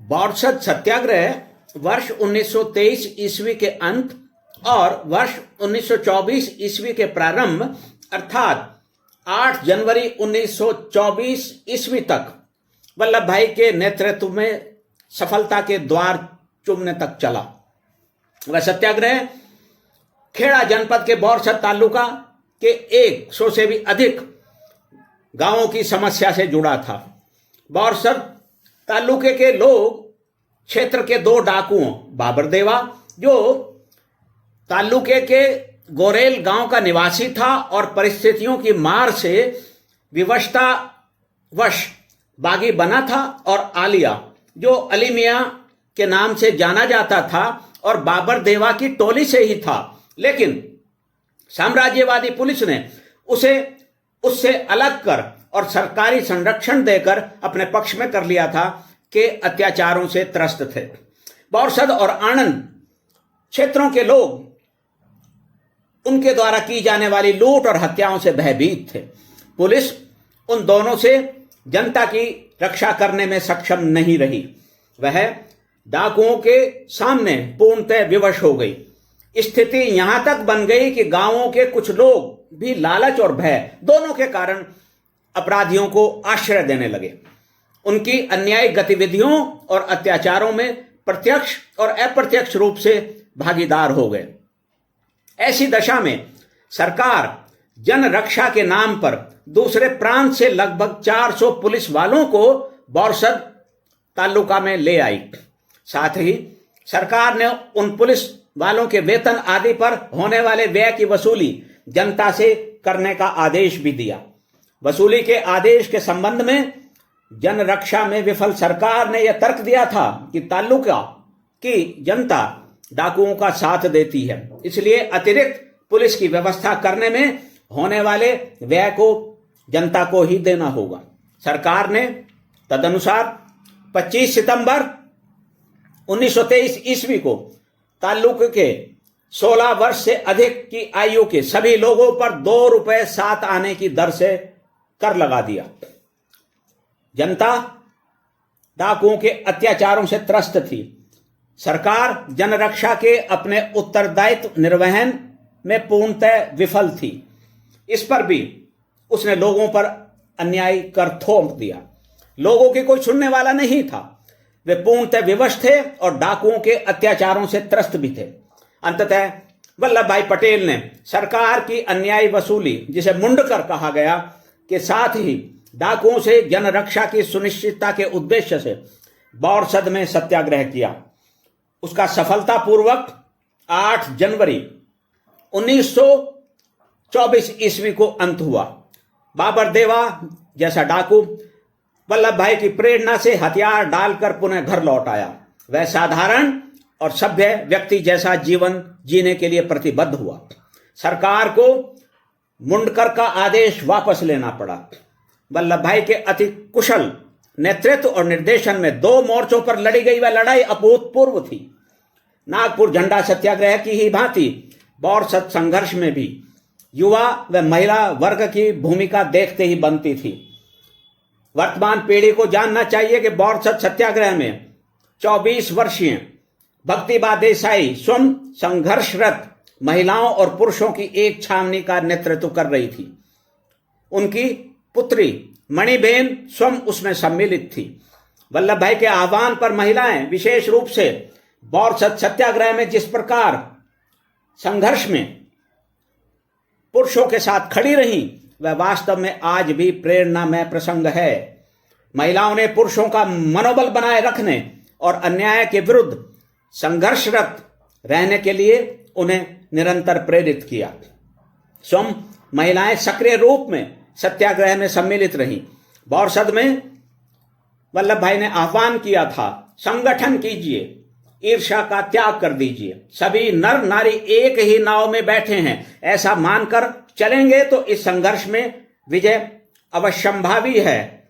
बोरसद सत्याग्रह वर्ष 1923 ईस्वी के अंत और वर्ष 1924 ईस्वी के प्रारंभ अर्थात 8 जनवरी 1924 ईस्वी तक वल्लभ भाई के नेतृत्व में सफलता के द्वार चूमने तक चला। वह सत्याग्रह खेड़ा जनपद के बोरसद तालुका के 100 से भी अधिक गांवों की समस्या से जुड़ा था। बोरसद तालुके के लोग क्षेत्र के 2 डाकुओं बाबर देवा जो तालुके के गोरेल गांव का निवासी था और परिस्थितियों की मार से विवशतावश बागी बना था, और आलिया जो अली मियां के नाम से जाना जाता था और बाबर देवा की टोली से ही था, लेकिन साम्राज्यवादी पुलिस ने उसे उससे अलग कर और सरकारी संरक्षण देकर अपने पक्ष में कर लिया था, के अत्याचारों से त्रस्त थे। बोरसद और आणंद क्षेत्रों के लोग उनके द्वारा की जाने वाली लूट और हत्याओं से भयभीत थे। पुलिस उन दोनों से जनता की रक्षा करने में सक्षम नहीं रही। वह डाकुओं के सामने पूर्णतः विवश हो गई। स्थिति यहां तक बन गई कि गांवों के कुछ लोग भी लालच और भय दोनों के कारण अपराधियों को आश्रय देने लगे। उनकी अन्यायी गतिविधियों और अत्याचारों में प्रत्यक्ष और अप्रत्यक्ष रूप से भागीदार हो गए। ऐसी दशा में सरकार जन रक्षा के नाम पर दूसरे प्रांत से लगभग 400 पुलिस वालों को बोरसद तालुका में ले आई। साथ ही सरकार ने उन पुलिस वालों के वेतन आदि पर होने वाले व्यय की वसूली जनता से करने का आदेश भी दिया। वसूली के आदेश के संबंध में जन रक्षा में विफल सरकार ने यह तर्क दिया था कि तालुका की जनता डाकुओं का साथ देती है, इसलिए अतिरिक्त पुलिस की व्यवस्था करने में होने वाले व्यय को जनता को ही देना होगा। सरकार ने तदनुसार 25 सितंबर 1923 ईस्वी को तालुके के 16 वर्ष से अधिक की आयु के सभी लोगों पर 2 रुपए 7 आने की दर से कर लगा दिया। जनता डाकुओं के अत्याचारों से त्रस्त थी। सरकार जनरक्षा के अपने उत्तरदायित्व निर्वहन में पूर्णतः विफल थी। इस पर भी उसने लोगों पर अन्याय कर थोप दिया। लोगों की कोई सुनने वाला नहीं था। वे पूर्णतः विवश थे और डाकुओं के अत्याचारों से त्रस्त भी थे। अंततः वल्लभ भाई पटेल ने सरकार की अन्यायी वसूली, जिसे मुंडकर कहा गया, के साथ ही डाकुओं से जनरक्षा की सुनिश्चितता के उद्देश्य से बोरसद में सत्याग्रह किया। उसका सफलतापूर्वक 8 जनवरी 1924 ईस्वी को अंत हुआ। बाबर देवा जैसा डाकू वल्लभ भाई की प्रेरणा से हथियार डालकर पुनः घर लौट आया। वह साधारण और सभ्य व्यक्ति जैसा जीवन जीने के लिए प्रतिबद्ध हुआ। सरकार को मुंडकर का आदेश वापस लेना पड़ा। वल्लभ भाई के अति कुशल नेतृत्व और निर्देशन में 2 मोर्चों पर लड़ी गई वह लड़ाई अभूतपूर्व थी। नागपुर झंडा सत्याग्रह की ही भांति बोरसद संघर्ष में भी युवा व महिला वर्ग की भूमिका देखते ही बनती थी। वर्तमान पीढ़ी को जानना चाहिए कि बोरसद सत्याग्रह में 24 वर्षीय भक्तिबा देसाई स्वयं संघर्षरत महिलाओं और पुरुषों की एक छावनी का नेतृत्व कर रही थी। उनकी पुत्री मणिबेन स्वयं उसमें सम्मिलित थी। वल्लभ भाई के आह्वान पर महिलाएं विशेष रूप से बोरसद सत्याग्रह में जिस प्रकार संघर्ष में पुरुषों के साथ खड़ी रहीं, वह वास्तव में आज भी प्रेरणामय प्रसंग है। महिलाओं ने पुरुषों का मनोबल बनाए रखने और अन्याय के विरुद्ध संघर्षरत रहने के लिए उन्हें निरंतर प्रेरित किया। स्वयं महिलाएं सक्रिय रूप में सत्याग्रह में सम्मिलित रहीं। बोरसद में वल्लभ भाई ने आह्वान किया था, संगठन कीजिए, ईर्ष्या का त्याग कर दीजिए। सभी नर नारी एक ही नाव में बैठे हैं, ऐसा मानकर चलेंगे तो इस संघर्ष में विजय अवश्यंभावी है।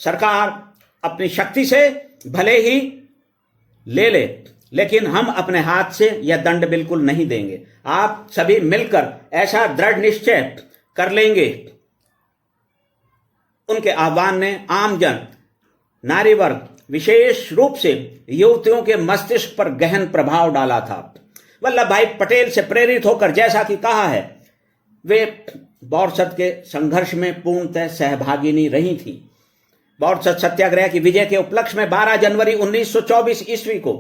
सरकार अपनी शक्ति से भले ही ले ले, लेकिन हम अपने हाथ से यह दंड बिल्कुल नहीं देंगे। आप सभी मिलकर ऐसा दृढ़ निश्चय कर लेंगे। उनके आह्वान ने आमजन नारी वर्ग विशेष रूप से युवतियों के मस्तिष्क पर गहन प्रभाव डाला था। वल्लभ भाई पटेल से प्रेरित होकर, जैसा कि कहा है, वे बोरसद के संघर्ष में पूर्णतः सहभागिनी रही थी। बोरसद सत्याग्रह की विजय के उपलक्ष्य में 12 जनवरी 1924 ईस्वी को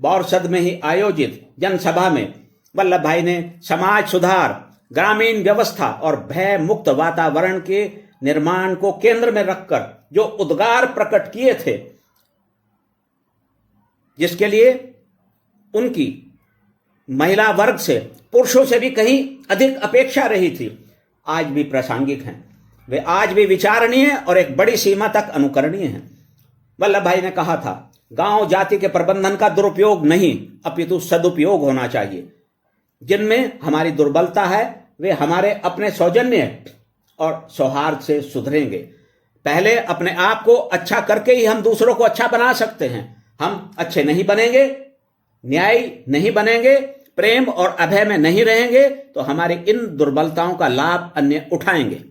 बोरसद में ही आयोजित जनसभा में वल्लभ भाई ने समाज सुधार, ग्रामीण व्यवस्था और भय मुक्त वातावरण के निर्माण को केंद्र में रखकर जो उद्गार प्रकट किए थे, जिसके लिए उनकी महिला वर्ग से, पुरुषों से भी कहीं अधिक अपेक्षा रही थी, आज भी प्रासंगिक हैं। वे आज भी विचारणीय और एक बड़ी सीमा तक अनुकरणीय हैं। वल्लभ भाई ने कहा था, गांव जाति के प्रबंधन का दुरुपयोग नहीं अपितु सदुपयोग होना चाहिए। जिनमें हमारी दुर्बलता है वे हमारे अपने सौजन्य और सौहार्द से सुधरेंगे। पहले अपने आप को अच्छा करके ही हम दूसरों को अच्छा बना सकते हैं। हम अच्छे नहीं बनेंगे, न्यायी नहीं बनेंगे, प्रेम और अभय में नहीं रहेंगे तो हमारी इन दुर्बलताओं का लाभ अन्य उठाएंगे।